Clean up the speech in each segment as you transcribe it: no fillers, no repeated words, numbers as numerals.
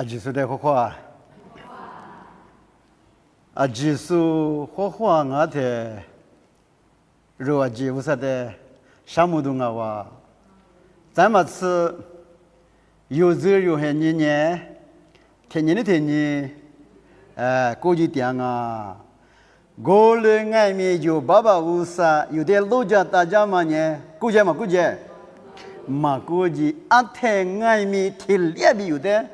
技术的画画，技术画画我的，如果技术的项目中啊话，咱们是有时有些年，天年，国际店啊，过了外面就850，有的老家大家嘛呢，估计，嘛估计阿天外面天里边有的。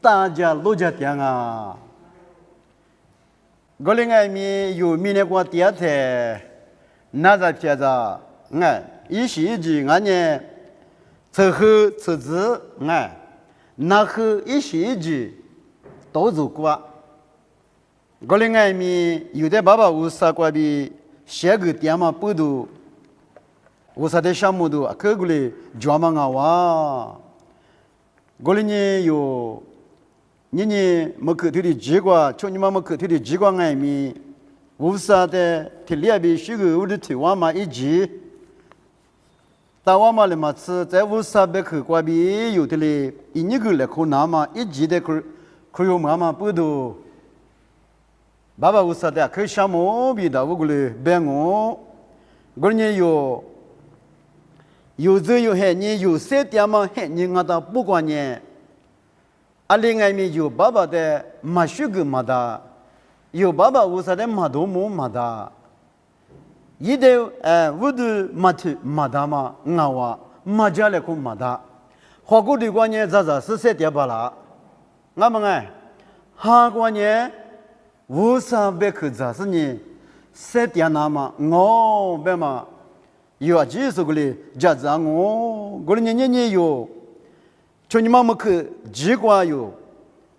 大家老家店啊，过了外面有明年过第二天，那在片子，一时一句俺呢，吃喝吃子，那后一时一句都做过。过了外面有的850过比写个店嘛不多，50的项目都可过来专门啊哇，过了呢有。你没口头的机关，像你们没口头的机关外面，50的他里边许个我的台湾嘛一级，台湾嘛了嘛是在50边口关边有的嘞，一个来可拿嘛一级的可有嘛不多，850的可项目比的我过来办我，过年有这有些年有些点嘛些年我都不管呢。阿里外面有爸的马须个马达，有850的马多姆马达，一的我的马达嘛，我话马家来个马达，华国的关键是谁点巴拉，我们韩国呢，50百克是呢，谁点那嘛，我别嘛，有几十个嘞，家长我年有。就你妈妈去机关有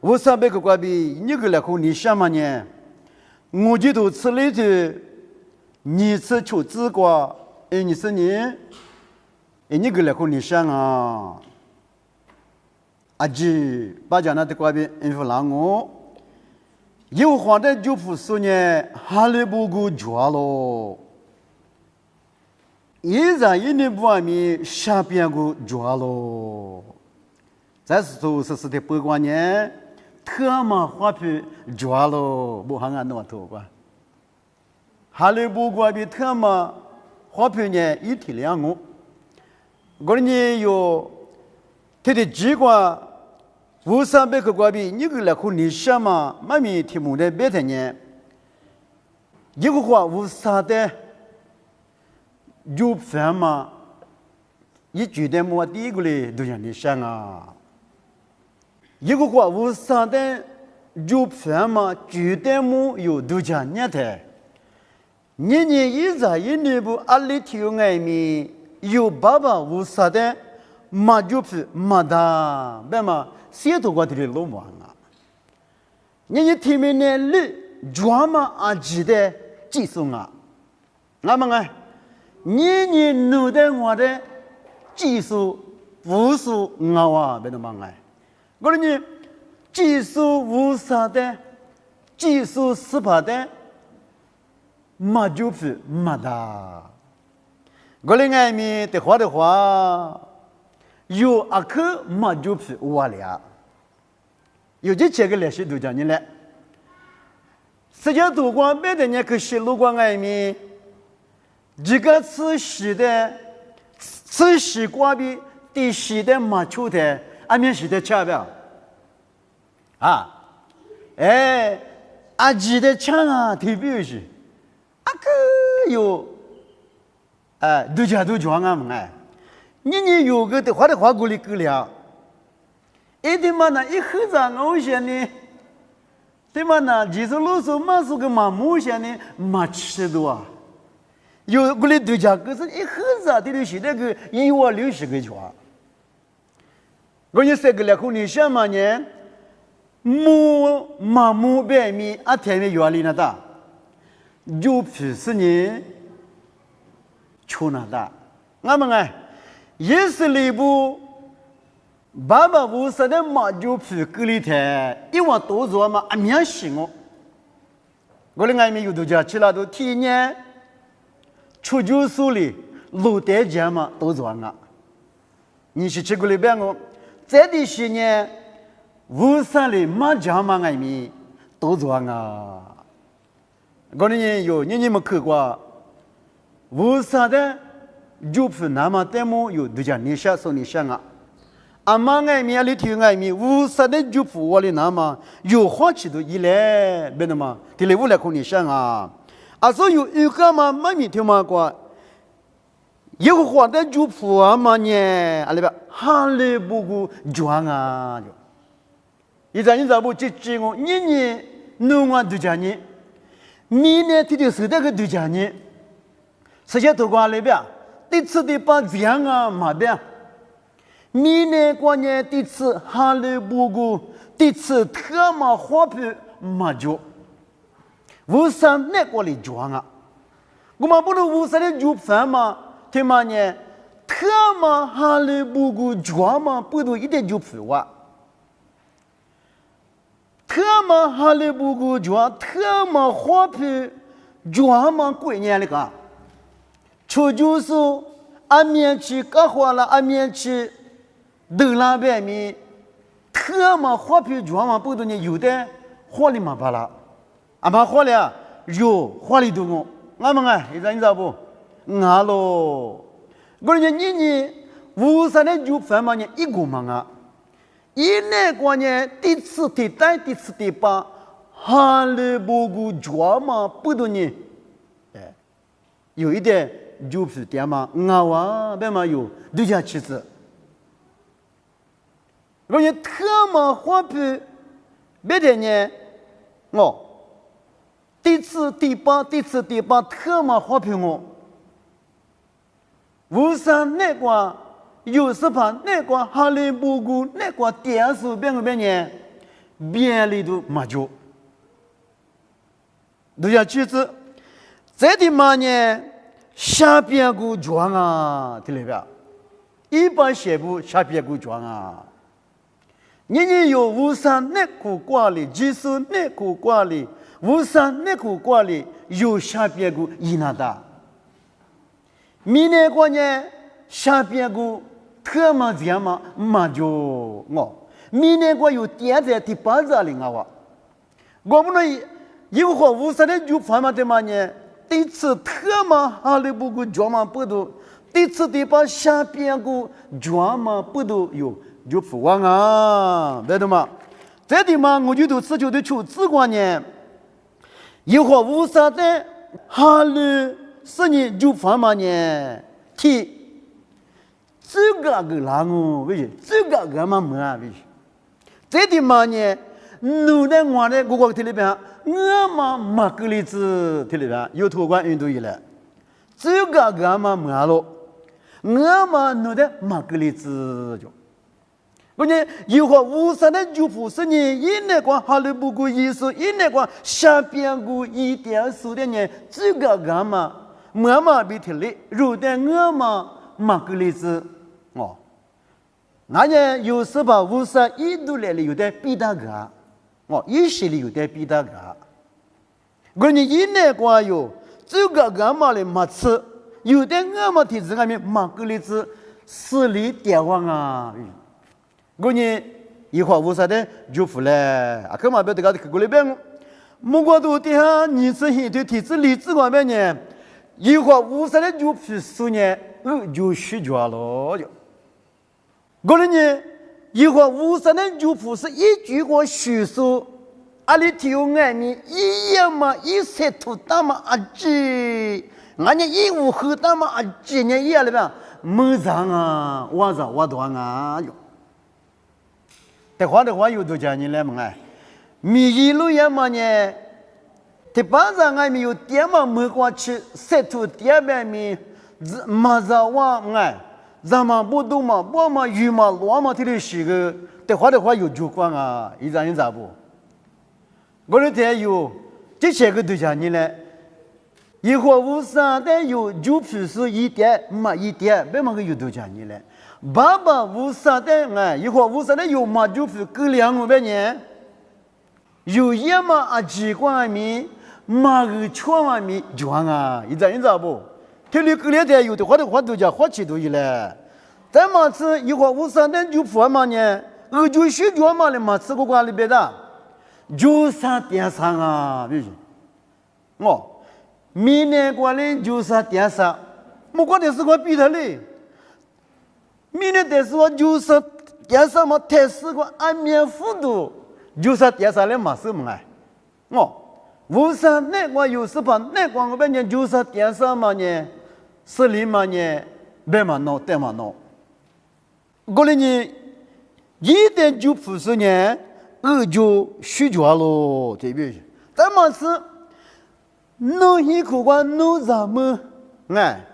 ，50百个关闭，你个来口你想嘛呢？我记得吃了的，你吃出资瓜，你是你个来口你想啊？阿姐把家那的关闭，不让我，有话的就不说呢，哈利不够抓咯，一年不外面下边个抓咯。在是的不管呢，特么花皮抓了，不好俺弄头吧。哈利不管比特么花皮呢一体两我，我呢有他的机关，50百个关比，你个来看你什么？妈咪题目的别的呢，一个话50的就烦嘛，一句的么第一个嘞都让你想啊。一个话50的就烦嘛，绝对没有度假年的。年一年不阿里头外面有850的马就皮马达，别嘛谁都过得了忙啊。你天面呢里专门阿记的技术啊，那么你弄的我的技术武术我啊，别的忙哎。我呢，技术50的，技术18的，马就皮马达。我的外面的话，有阿克马就皮瓦俩，有这个历史都讲你来。世界多光别的人去西路光外面，这个吃西的，吃西瓜比对西的马球的。俺们是的吃不啊？阿姐的枪啊，特别是，阿个有，度假都装啊们你有个的话过来够了，一定嘛那一盒子我想呢，对嘛那就是老说嘛是个嘛木想呢，嘛吃多啊，有过来度假可是一盒子啊，对是那个160个装。我有3个来口，你想嘛呢？木白米阿天面原理那大，就皮是呢，穷那大。我们也是里部850的马就皮隔离台，一万多做嘛，阿面行哦。我的外面有度假去了都体验，出酒所里路带家嘛都做啊。你是去过里边哦？在的些年无三里马家嘛爱米都装啊。过年有你们去过，无三的就不那么的么有度假你下手你想啊。阿妈爱米里头爱米，无三的就不我里那么有好吃的一来，别的嘛，这里无来可你想啊。啊，所以有个嘛没米头嘛过。有活的就不啊嘛呢，阿里边哈里不顾装啊就，一咱不这我年弄啊度假呢，明年这就是那个度假呢，实际头瓜里边，第次的把这样啊嘛边，明年过年第次哈里不顾，第次特嘛花皮嘛就，无三那过里装啊，我们不能无三的就饭嘛。听嘛呢？特嘛哈里不顾抓嘛不都一点就不哇？特嘛哈里不顾抓，特嘛花皮抓嘛过年那个，出就是俺面去干活了，俺面去都那边面，特嘛花皮抓嘛不都呢？有的花里嘛巴拉，俺们花里啊有花里多么？俺们啊，你知道不？俺咯，我讲你无啥的就饭嘛呢？一个嘛啊，一年过年第次第单第次第八，哈里不顾抓嘛不多呢？哎，有一点就是点嘛，俺娃别嘛有度假妻子，我讲特嘛花皮，别的呢，哦，第次第八特嘛花皮我。无上那个有时怕那个哈利不顾那个电视边个边呢，边里头嘛就，都要举子，这地嘛呢下边个装啊，听里边，一般写不下边个装啊，你有无上那个挂里，即使那个挂里，无上那个挂里有下边个伊那达。明年过年下边个特嘛这样嘛嘛就我，明年过有点在第八日里我不能有话无啥的就反嘛的嘛呢？第次特嘛哈里不个抓嘛不都，第次第八下边个抓嘛不都有就不忘啊，对的嘛？这地嘛我就都自就的出自观念，有话无啥的哈里。是你就反嘛呢？替这个人哦，为什这个嘛没啊？为什这地嘛呢？努的我的我听里边，我嘛马格里兹听里边有托管运动员了，这个嘛没了，我嘛努的马格里兹就。我呢，有话无啥的就不是你，一那个哈利不顾意思，一那个下边个一点数的呢，这个嘛。我嘛比听哩，如的我嘛马格里兹哦，俺呢有时把无啥一度来了有点比大个，哦，一些里有点比大个，我呢一年光有这个俺嘛嘞没吃，有的我嘛听这个面马格里兹死里点忘啊，我呢一会无啥的就服了，啊，干嘛别这个去过来边，莫过都底下你是现在体制里子外面呢。一会儿无啥的就皮数呢，就虚假了就。我呢，一会儿无啥的就不是一句话叙述，阿里头爱你一样嘛，一色土大嘛阿姐，俺呢一无后大嘛阿姐呢一样了吧？没上啊，我断啊哟。这话有多讲你来嘛哎，米一路也嘛呢。第八上俺们有点嘛没过去，塞土点边面，马上往哎，咱们不动嘛，不嘛鱼嘛，乱嘛，这里是个，这话有主观啊，一张咋不？我的这有这些个对象你呢？一会无啥的有就皮是一点嘛一点，别嘛个有对象你呢？爸爸无啥的哎，一会无啥的有嘛就皮够两个别呢？有一嘛啊几块米。马个全嘛米装啊，一咋不？这里隔两天有的话都叫花起都一了，咱嘛是一会无啥人就说嘛呢？就许多嘛的嘛，吃过瓜里边的，就是电商啊，比如哦，明年过年就是电商，莫管的是个比他嘞，明年的是我就是电商嘛，太是个安眠辅导，就是电商的嘛是么哎，哦，无啥那我有时把那光我半年就是电商嘛呢，10嘛呢，100嘛弄，100嘛弄，过来呢。一点就不是呢，就虚假了，对不对？咱们是农业苦瓜农啥么？哎，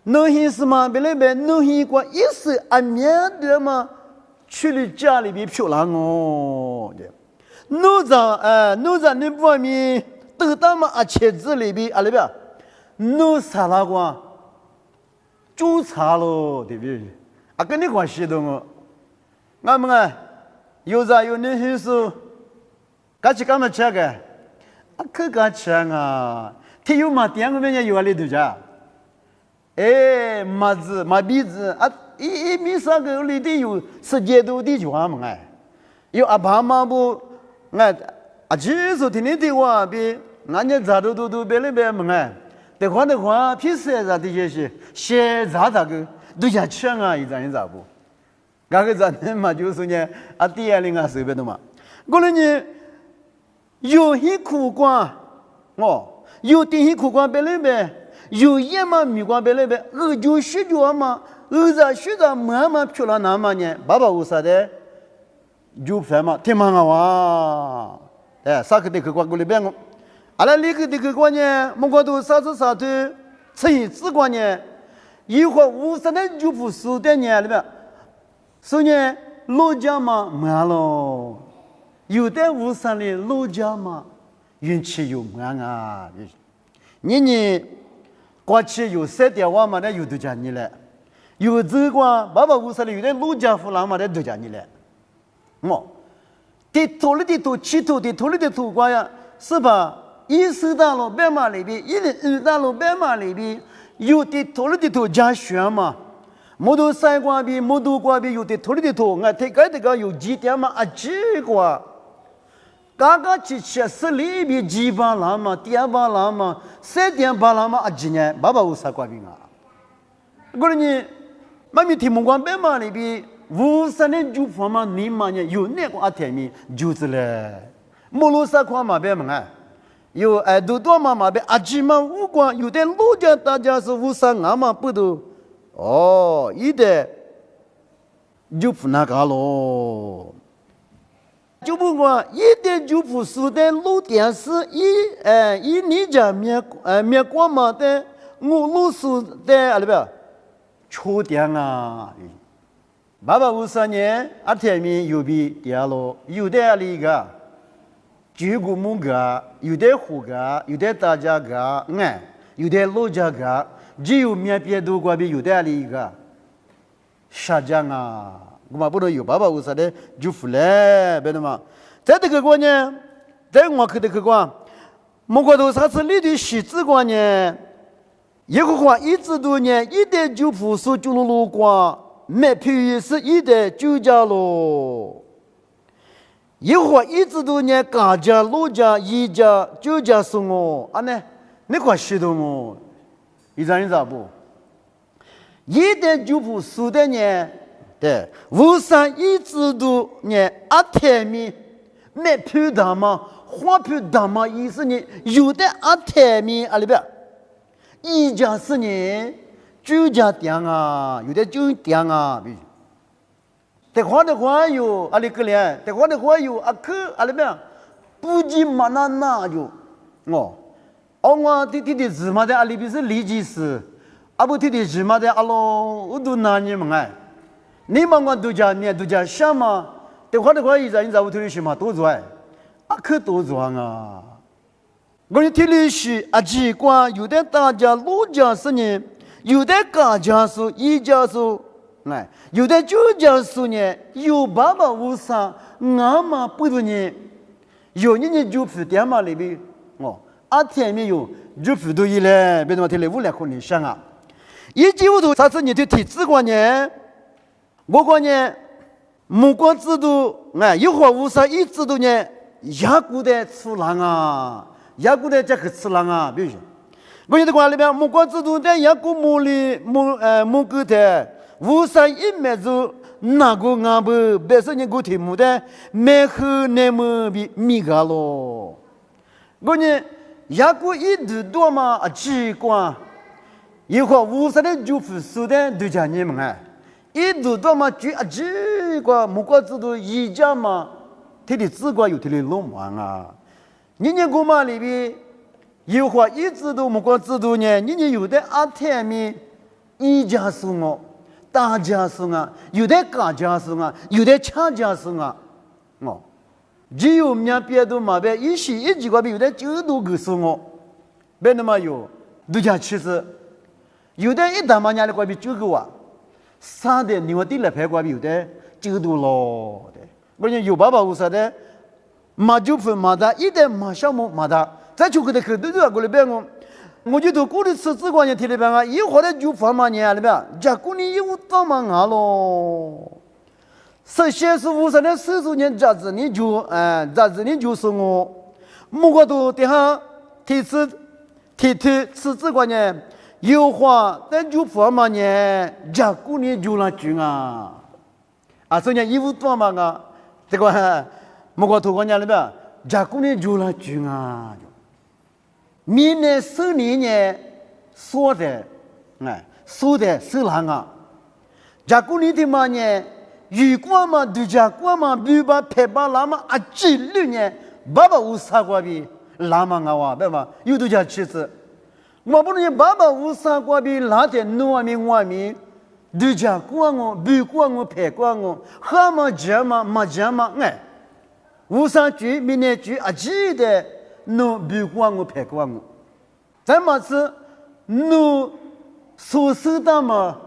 农业是嘛？别来别农业瓜也是按面的嘛，去了家里边漂亮哦的。农啥那方面都他妈茄子里边啊里边，农啥那瓜煮茶了，对不对？啊，跟你关系的哦。我们啊，有啥有那些事，干起干嘛吃个？啊，可干吃啊！他有嘛店我们也有啊里头家，哎，麻子麻鼻子啊，一米三个里头有世界都的家嘛哎，有阿爸妈不哎，啊，其实天天的话比俺家咋都别了别嘛哎，的话，平时啥的些是些咋个都想吃啊，一咋不？刚个咱嘛就是呢，啊，第二零啊随便的嘛。过来呢，有些苦瓜，哦，有点些苦瓜别来呗，有些嘛米瓜别来呗，就许多嘛，许多慢慢漂亮那么呢，爸爸有啥的，就饭嘛，挺忙啊哇，哎，啥个的苦瓜过来别我，阿拉那个的苦瓜呢，莫瓜都啥子吃一次瓜呢，一会儿50的就不熟的呢，里边。所以呢，老家嘛慢咯，有的50的老家嘛运气又慢啊。你过去有3点话嘛，那有多家你了，有这个爸爸50的有的老家夫郎嘛，那多家你了。么，的头里的头，起头的头里的头瓜呀，是吧？10大路100码里边，1大路100码里边，有的头里的头加选嘛。摩托山瓜比摩托瓜比有的土里的土，俺这个有几点嘛啊几个，刚刚去10里比几把拉嘛，点把拉嘛，3点把拉嘛啊几年，爸爸有啥瓜比啊？过来呢，妈咪听木瓜白嘛里比50年就放嘛你嘛呢有那个啊天米就是嘞，摩罗啥瓜嘛白嘛啊？有多嘛白啊几嘛五瓜，有的老家大家是50俺嘛不都。哦，一的就不那个咯，就不过一的就不是的路电视一你家面光嘛的我路是的啊里边，秋天啊，爸爸50年啊天面有比点咯，有的那个九个木个，有的湖个，有的大家个，有的老家个。只有面别多过比有的里一个下降啊，我们不能有爸爸为啥的就服了，别的嘛。在这个关呢，在我看这个关，莫过都啥子里的细致关呢？一个话一直都呢，一点就不是就路关，没便宜是一点就价咯。一个话一直都呢，家家老家一家就家送我，啊呢，你快晓得么？你咋不？一点就不输的呢？对，53一直都呢，阿天米没票大嘛，花票大嘛，意思呢，有的阿天米啊里边，一家是呢，就家店啊，有的就店啊，的话有阿里个嘞，的话有阿克阿里边，不仅嘛那就哦。我的芝麻的阿里边是里基斯，阿不的芝麻的阿罗我都拿你们哎，你们我都家面都家什么？的话一直我推什么多做哎，阿可多做啊！我推的是阿几关，有的大家老家是呢，有的家家是一家是哎，有的就家是呢，有爸爸无啥，俺嘛不多呢，有你就不点嘛里边哦。阿天没有就不对了，别他妈听来无来可能想啊！一几乎都啥子你的体质观念，我观念目光制度一会儿无啥一制度呢，雅古的次郎啊，雅古的这个次郎啊，比如说，我有的话里边目光制度的雅古目个的无啥一没做。那个俺不别说你个题目的，没和那么米个咯。我呢，雅古一度多嘛奇怪，一会儿无啥的就不说的都讲你们哎，一度多嘛就奇怪，目光制度一家嘛，他的自个有他的龙王啊。你个嘛里边，一会儿一制度目光制度呢，你有的阿天米一家说我。大家生啊，有的家家生啊，有的强家生啊，只有面别的嘛别一时一句话有的就多个生哦，别那么有，都讲其实，有的一大嘛年的话比九个哇，三的另外第二排话比有的就多咯的，我讲有爸爸无啥的，马就分马大，一点马小木马大，再就个的可都是过来别我。我觉得过的吃这关键提里边啊，一会儿就放嘛年里边，结果你又当嘛啊咯。首先是无啥的手术年杂志你就杂志你就是我，莫个都底下提吃提吃这关键，有话但就放嘛年，结果你就那句啊，所以呢衣服多嘛啊，这个莫个头关键里边，结果你就那句啊。明年10年说的，说的是哪个？假如你的嘛呢？如果嘛，度假国嘛，比把陪把那么16年，爸爸无啥关系，那么我对吧？有度假妻子，我不能爸爸无啥关系，那天我咪，度假国我，比国我陪国我，还么这嘛，没这嘛，无啥句，明年句记得。no 比过我陪过我，咱么是 no 所说的嘛，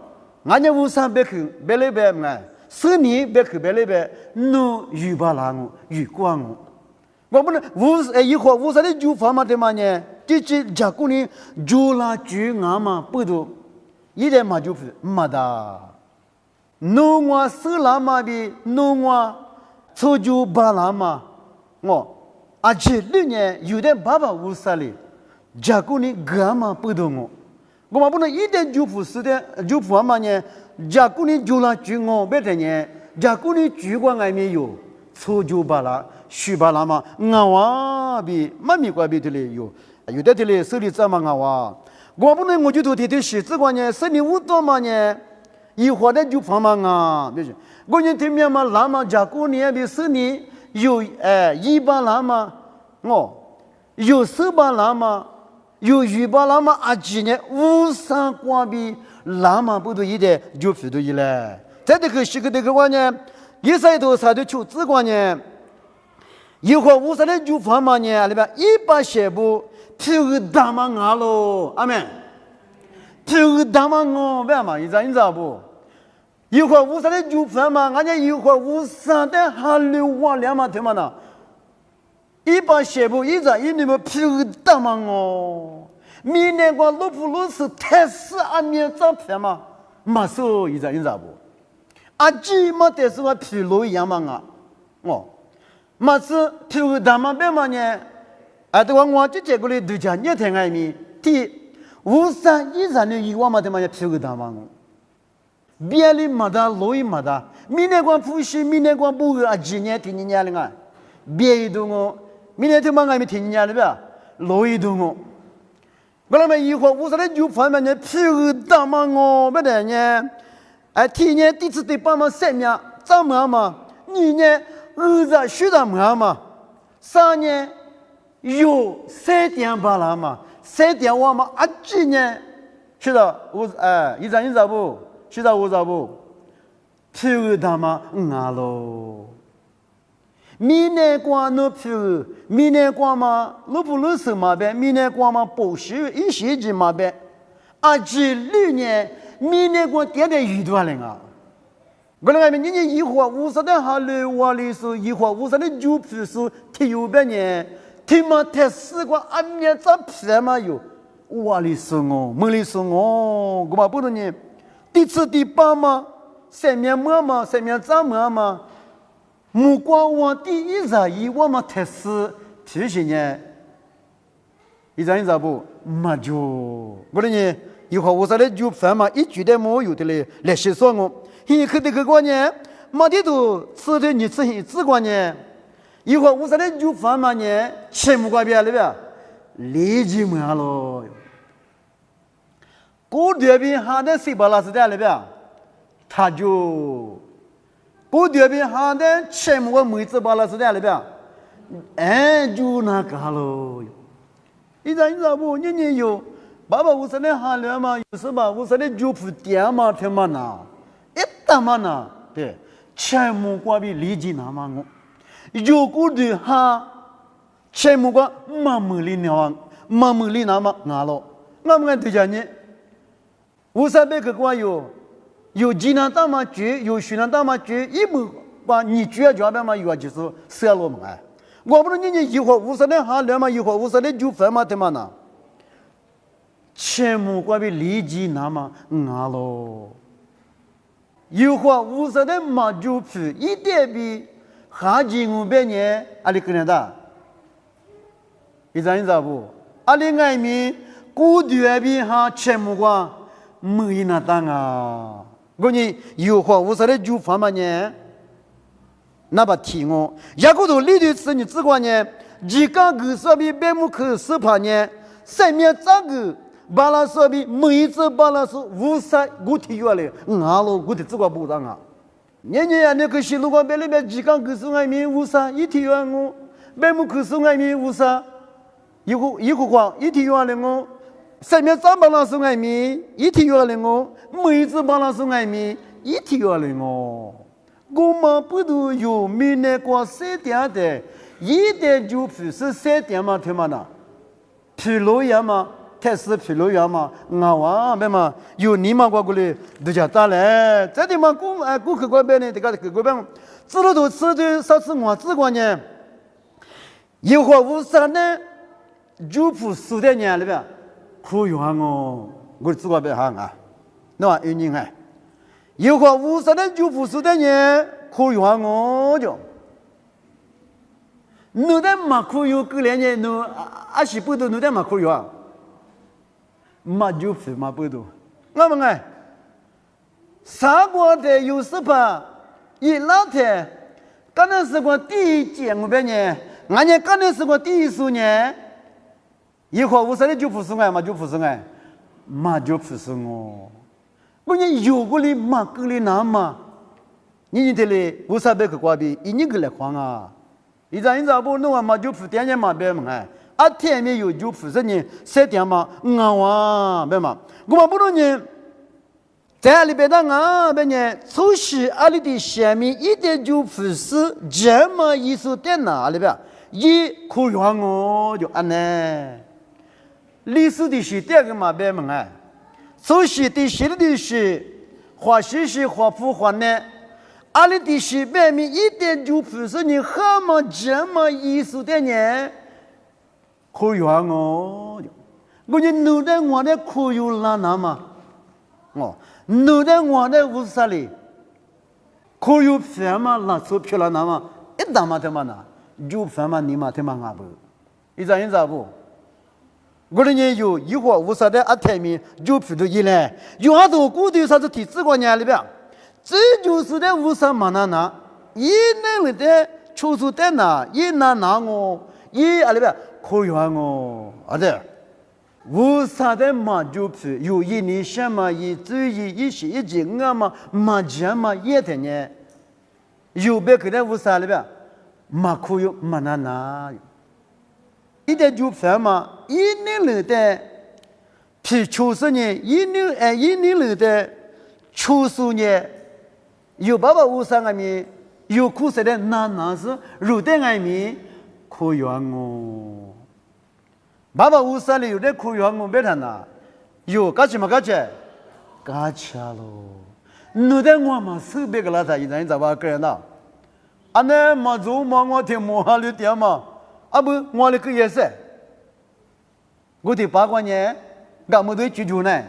俺家无啥别去别来别嘛，10年别去别来别 no 遇不啦我遇过我不能一会儿无啥的就放嘛的嘛呢，这假如你就拉住俺嘛不多，一点嘛就不没的 ，no 我是啦嘛的 no 我错就不啦嘛我。16年有的爸爸无啥哩，假如你干嘛不懂我们不能一点就不是的，就不嘛呢？假如你就那句我别的呢，假如你句话还没有，错就罢了，虚罢了嘛，我比妈咪怪比的嘞有的嘞手里怎么我不能我就都提写字关呢，是你误导嘛呢？一会儿的就放嘛啊，别说我你听明嘛，那么假如你也比是你。有一把喇嘛，有10把喇嘛，有1把喇嘛几年无啥关系，喇嘛不都一点就不都一了。在这个时刻这个话呢，一岁多啥的求职关呢，一会儿无啥的就放嘛呢，里边1把写不，就大嘛啊喽，阿门，就大嘛我别嘛，你知道不？一会儿无啥的就放嘛，俺家一会儿无啥的还留我两嘛对嘛呢？一把写不一张一你们皮大嘛明年我老婆老是太死面照片嘛，马上一张不？几嘛得是我皮肉一样嘛马上皮大嘛别嘛呢？对我就结果嘞都讲你听爱咪，第无啥一张的一万嘛对嘛呢皮大嘛别里没得，路也没得。明年光复习，明年光补几年、听年了啊？别一动我，明年他妈还没听年了吧？路一动我，我那么一会儿我说的就方面呢，皮大嘛不得呢？听年第次对爸妈3年，怎么嘛？2年儿子学的嘛？3年有3点8了嘛？3点我嘛几年？是的，我一张不？知道我咋不？皮大嘛咯。明年光那皮，明年光嘛，老不老实嘛呗？明年光嘛，补习一学期嘛呗？26年，明年光点点遇到了啊！我那个年一会儿50的哈喽哇哩说，一会儿50的就皮说，体有半年，体嘛太死过，面咋皮嘛有？哇哩说没哩说我嘛不能呢。第7、第8嘛，3面么嘛，3面怎么嘛？目光往第一在以我们特斯提醒呢，一张一张不嘛就我的呢，以后我说的就饭嘛，一句都没有的嘞，来写说我，你去的个关呢，没得都吃的你吃关呢，以后我说的就饭嘛呢，钱不管别了呗，立即没了。过这边还得谁把那是的了呗，他就。过这边还得钱不管每次把那是的了呗，哎就那个了。一张一张不，你有爸爸我说的哈了嘛，有时吧我说的就不点嘛，听嘛呐，一打嘛呐，对，钱不管比立即那嘛我，如果的哈，钱不管妈妈里那妈妈里那嘛俺了，俺们对家呢，我说别个管有济南大嘛局，有徐南大嘛局，一不把你局家边嘛有就是射了嘛哎，我不是你一会儿五十的哈了嘛，一会儿五十的就分嘛对嘛呢？钱目关比立即那么俺喽，一会儿五十的嘛就去一点比哈几500年阿里可能的，一张一张不，阿里外面古代比哈钱目关没那当啊。我你有话无说的就放嘛呢，那把题我，也个都里头是你只管呢，几个个说比百亩可是怕呢，上面这个把那说比每一次把那是无啥我提下来，了我的只管不让啊，年那个西路关边里边几个个是外面无啥一提下我，百亩可是外面无啥，一个话一提下来我。上面3把那是外面，一提下来我，每次把那是外面，一提下来我们不都有明年过3点的，一点就不是3点嘛，对吗？那疲劳呀嘛，太是疲劳呀嘛，我别嘛，有你嘛过来都叫咋嘞？这地方顾客这边呢，这个这边，知道都吃的啥子我只管呢，一会儿53呢，就不4点年了呗。苦用我，我只管别行啊，那有人哎，一会儿50年就不是的人，苦用我就，你的马苦用过来呢，你20不多，你的马苦用，马就不马不多，我们哎，三国的有时吧，一老天，刚才是我第一届500年，俺家刚才是我第10年。一会儿50年就不是我，嘛就不是我，嘛就不是我。我你有个哩嘛个哩那嘛，你这里50百个瓜比一年个来慌啊！一张不弄嘛就不点点嘛别嘛哎，啊天面有就不是你3点嘛哇别嘛，我们不能呢，在里边的啊别呢，除夕阿里的下面一点就不是这么艺术点哪里边，一可用我就安呢。历史的是第2个嘛别门哎，首先的写的是华西是华府华南，阿里的是外面一点就不是你何么这么艺术的人，可用我你弄的我的可有啦那么，弄的我的无啥哩，可有什么拉出去了那么，一打嘛的嘛那，就什么你嘛的嘛阿不，一张不。我的人有一会儿50的阿台面就皮头一来，有好多古代啥子体制观念里边，这就是在50嘛那，一那里的出处在哪，一那我，一阿里边可用我，啊对，50的嘛就皮有一年什么一注意一些一节嘛嘛这嘛也的呢，有别个在50里边，嘛可用嘛那。一点就分嘛，一年里的皮90年，一年里的90年，有850个米，有苦涩的那是肉的外面可用我，850里有的可用我别谈呐，有干起嘛干起，干起喽，你的我嘛是别个拉他一张把个人呐，俺那嘛做嘛我听嘛哈里点嘛。啊不，我那个也是，我的8块年，俺们都居住呢，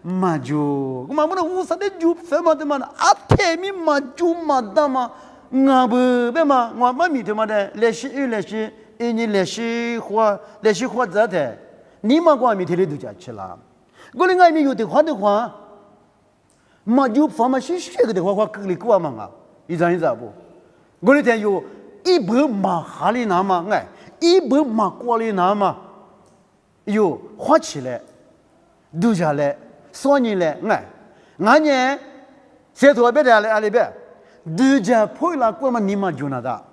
嘛就，我们不能50的就什么的嘛，啊天咪嘛就嘛的嘛，我不别嘛，我妈咪他妈的来西来西，你来西花咋的？你妈光咪天里都家去了。我另外咪有的话，嘛就放嘛学个的话，隔里过嘛啊，一张不？我那天有一本马哈里拿嘛，哎，一本马瓜里拿嘛，有花起来，都下来，少年来，哎，俺呢，谁头别的阿里边，都家破了过嘛，你妈就那的。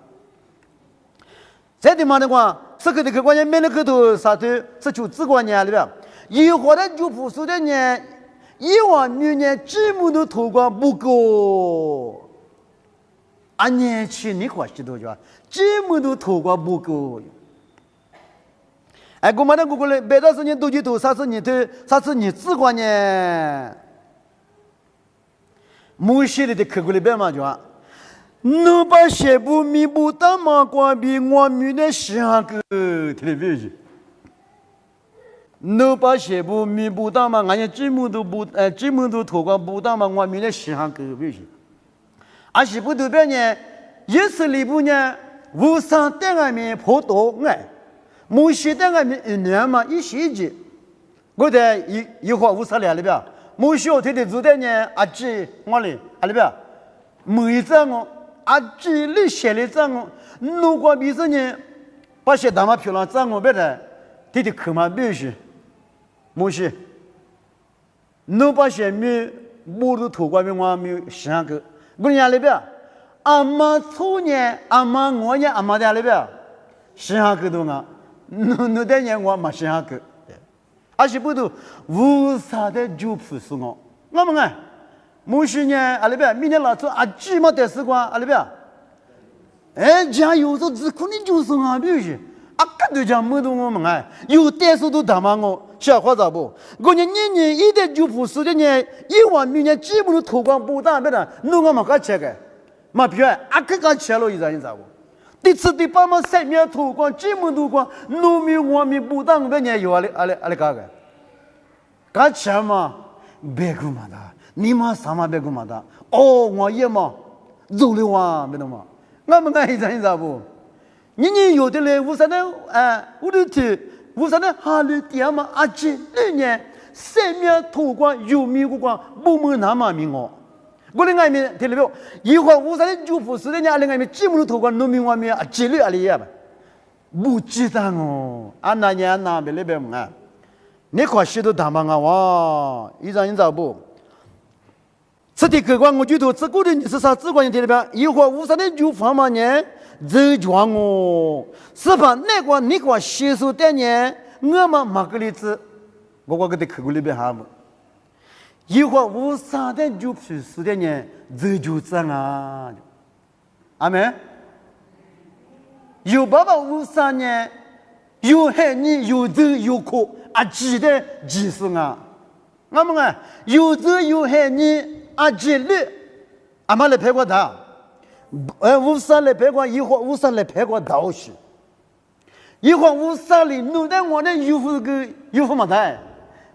这地方的话，这个的客观念，没那个头啥头，这就只管年里边，以后的就不说的呢，以往女人几乎都透过不够。俺年轻你可知道就，几乎都透过不够。哎，我们那个嘞，别的事情都去头，啥事你头，啥事你只管呢？某些的客观里边嘛就啊。侬把些不弥补大马关闭我们的下个特别是，侬把些不弥补大马，俺家基本都透过不大马我们的下个为是，而且不对边呢，也是里部呢，无上在外面跑多哎，某些在外面一年嘛一些节，我在一会无上来里边，某些我天天住在呢阿姐我里阿里边，每一张我。啊，这里写的账哦，如果比如呢，把些大马漂亮账哦，别的，这的可嘛必须，没事。侬把些米木头土瓜米我没有想过，我家里边，阿妈初年，阿妈我年，阿妈家里边，想过多啊，侬的年我没想过，而且不都无啥的就不是我，我们啊。某些年，阿里边，明年老早阿几嘛得时光，阿里边，哎，家有时候只可能就是俺必须，阿个都讲没动我们哎，有得时都打骂我，小伙子不？我年一点就不是的呢，一万明年基本都脱光不打别的，弄我们个吃个，嘛别阿个个吃了一张你知道不？第次第八嘛三面脱光，基本脱光，农民我们不打我们呢有阿里个个，个吃嘛，别个嘛的。你妈啥嘛别个嘛的？哦，我也嘛，走了哇，没得嘛。我们看一张，你知道不？你有的嘞，为啥呢？我的天，为啥呢？哈里点嘛，阿姐那年三面土光，有米过光，不门那么明哦。我的外面听了没有？一会儿为啥呢？就不是人家那外面基本都土光，农民外面阿姐里阿里呀嘛，不记得哦。俺那年那边那边嘛，你看许多大忙啊哇，一张你知道不？这的客观我觉得这个人是啥只管你听里边，一会儿无啥的就放嘛呢，这装哦，是吧？那个你个吸收的呢，我们马个例子，我给的客观里边哈么，一会儿无啥的就批是的呢，这就这样啊，阿妹，有爸爸无啥呢，有害你有这有苦啊，记得记是啊，我们啊有这有害你。阿姐哩，阿妈来陪过他，无啥来陪过，一会儿无啥来陪过道士，一会儿无啥哩，弄得我那有福个有福嘛的，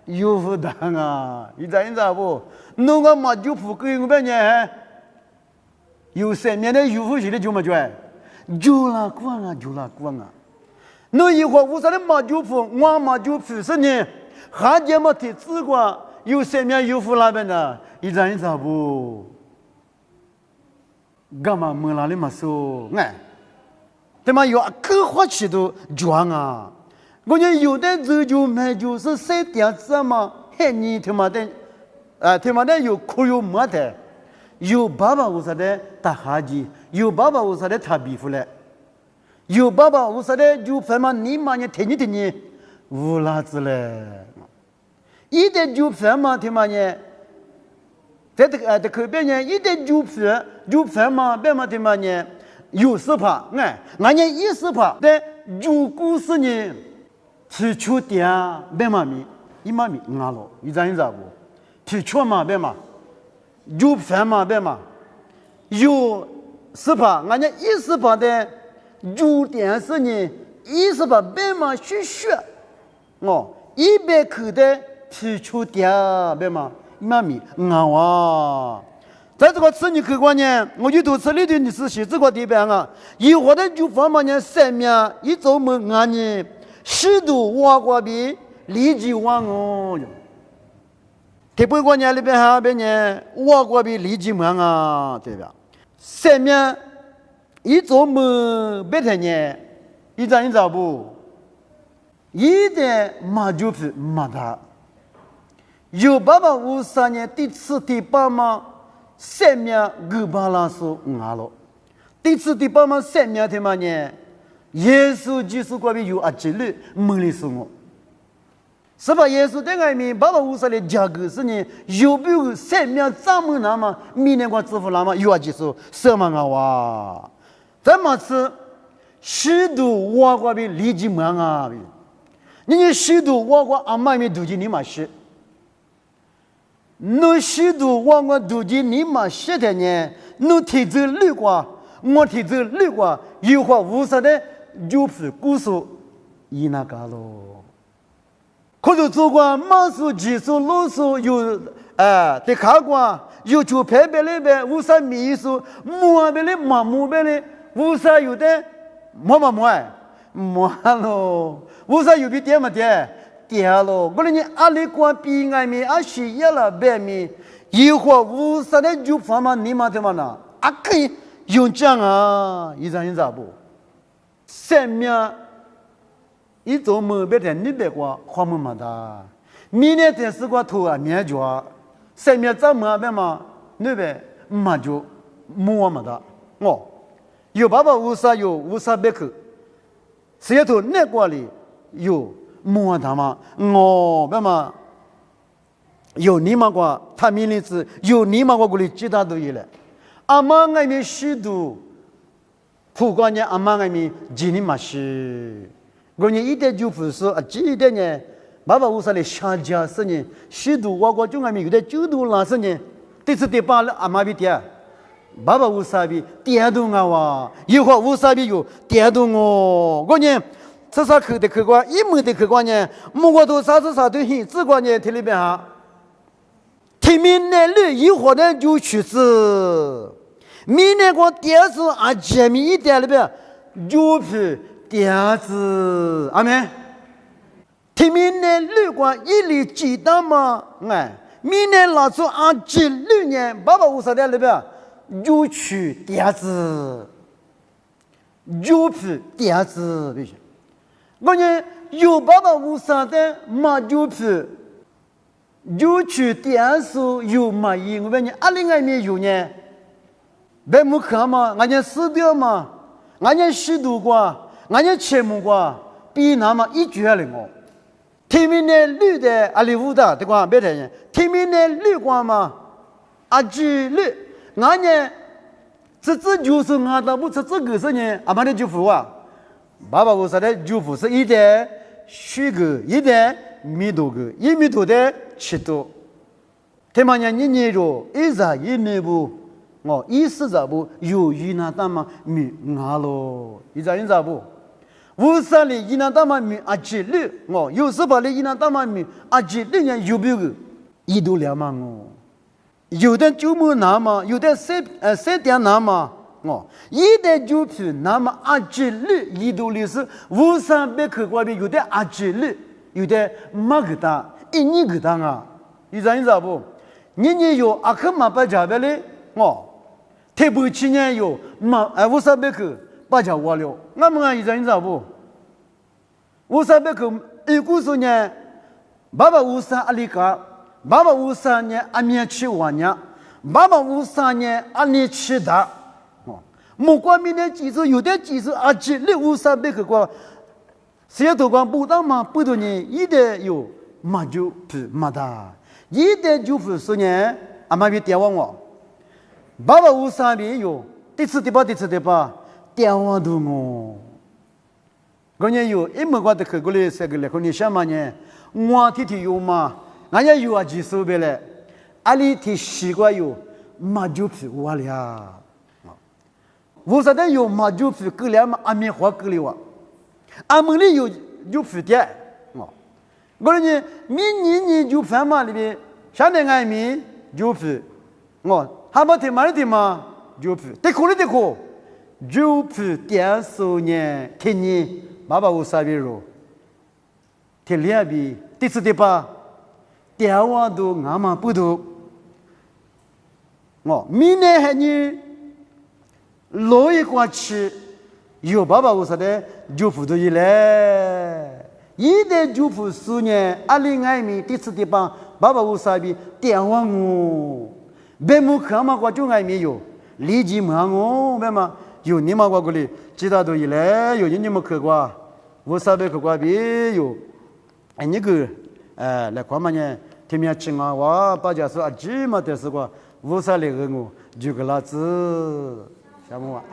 有福当啊，你知不？弄个嘛就福个我们呢，有三年的有福系的就么转，就那光啊，就那光啊，那一会儿无啥的嘛就福，我嘛就福是呢，还见么提子光。有三面有福那边的，一张你知道不？干嘛没那里嘛说？哎，他妈有各花起都装啊！我讲有的人就买就是三点子嘛，害你他妈的，他妈的有苦有没的，有爸爸为啥的打哈鸡，有爸爸为啥的打皮肤嘞，有爸爸为啥的就反嘛你妈呢听你无拉子嘞。一点就烦嘛，听嘛呢？在这口边呢，一点就烦嘛，别嘛听嘛呢？有时怕，俺家一时怕，但如果是呢，提出点别嘛米，一嘛米俺了，你知不？提出嘛别嘛，有烦嘛别嘛，有时怕，俺家一时怕的，有点是呢，一时怕别嘛学哦，一边口袋。提出点别嘛，妈咪俺哇，在这个词你客观呢，我就读词里的你是写这个地方啊，以后的就方面呢，生命一周么安呢，适度挖过比立即挖哦。第八个呢里边下边呢，挖过比立即忙啊，对吧？生命一周么别的呢，一张一张不，一点马就是马达。有853年第4、第8嘛，生命个巴拉苏阿罗，第4、第8嘛生命的嘛呢，耶稣就是过比有阿基律蒙里苏我，是吧？耶稣在外面853年价格是呢，有没有生命咱们那么明年过支付那么有阿基数什么啊哇？怎么吃？许多我过比立即忙啊，你许多我过阿妈咪读经你嘛是。侬许多我读经你嘛写的呢？侬提走绿瓜，我提走绿瓜，有话无说的就是故事，伊那个咯。可是做过马术、技术、老术有得看过，有就拍别里边无啥秘术，摸别里摸摸别里，无啥有的摸咯，无啥有比点么点。点了，我你阿里关比外面阿是也了外面，以后无啥的就方嘛你嘛的嘛呐，阿可以用讲啊，一张一张不，生命一周么别的你别过花么嘛的，明年的是过头啊面脚，生命怎么别嘛你别嘛就摸嘛的，哦，有无啥有无啥别去，谁头那过里有。摸他嘛，我干嘛？有你嘛个，他命令是有你嘛个，我里其他都有了。阿妈外面许多，不管呢阿妈外面几年嘛是，我呢一点就不是啊，几点呢？853的下家是呢，许多我中外面有的就都那是呢，第4、第8了阿妈比点，853比点动啊哇，有话53比有点动哦，我呢。这啥客的客观，一门的客观呢？莫过都啥都很直观呢？听里边哈，听明年率一伙的就去世，明年过电视啊，前面一点里边就是电视，阿妹，听明年率过一粒鸡蛋嘛，哎，明年拿出啊6年853年里边就去电视，就是电视必须。我呢有853的马就是有去电视有马伊，我问你阿里外面有呢，别木看嘛，俺家死掉嘛，俺家许多过，俺家钱木过，比那么一绝了我。天明的绿的阿里乌的，对吧？别听人，天明的绿光嘛，阿基绿，俺家这就是俺的不这个是呢，阿妈的就服啊。853的就不是一点虚个，一点米多个，1米多的7多。他们讲你年肉一日一年不，哦，140不有一那大嘛米阿咯，一日不，53里一那大嘛米阿几六，哦，68里一那大嘛米阿几六年有没有1度2万哦？有的就没那么，有的3点那么。哦，一代就是那么阿基律一度历史，5300克外边有的阿基律，有的马个大，一年个大啊，你知不？你有阿克马巴加贝嘞，哦，特别去年有5300克巴加瓦了，我们你知不？5300克一股数呢，853阿里卡，853年阿面去完年，853年阿年去的。莫光明年技术有的技术阿基65300克光，谁都光不当嘛不多年，一代有马就不马大，一代就不是呢，阿妈别点我，853边有第4、第8，点我都我，我呢有一门关的课过来这个来，可你想嘛呢？我天有嘛，俺家有啊技术别嘞，阿里天习惯有马就不我了。我说的有马就皮格了嘛，阿面花格了哇，阿门里有就皮的，哦，我说你明年就饭嘛里边，现在俺面就皮，哦，还没听嘛的嘛，就不得苦的得苦，就不点数呢，天你爸爸无啥比如，天两比第四第八，电话都俺们不读，明年还你老一块去，有爸爸无啥的就不读一来，一旦就不数呢，2020第四第八，爸爸无啥比电话我。别木看嘛，我就爱没有，立即嘛我别嘛有你嘛我过来，其他都一来有你们看过，我啥别看过别有，哎你个来看嘛呢，天面吃啊我把家说啊鸡嘛得是个，我啥来个我就个老子，什么话？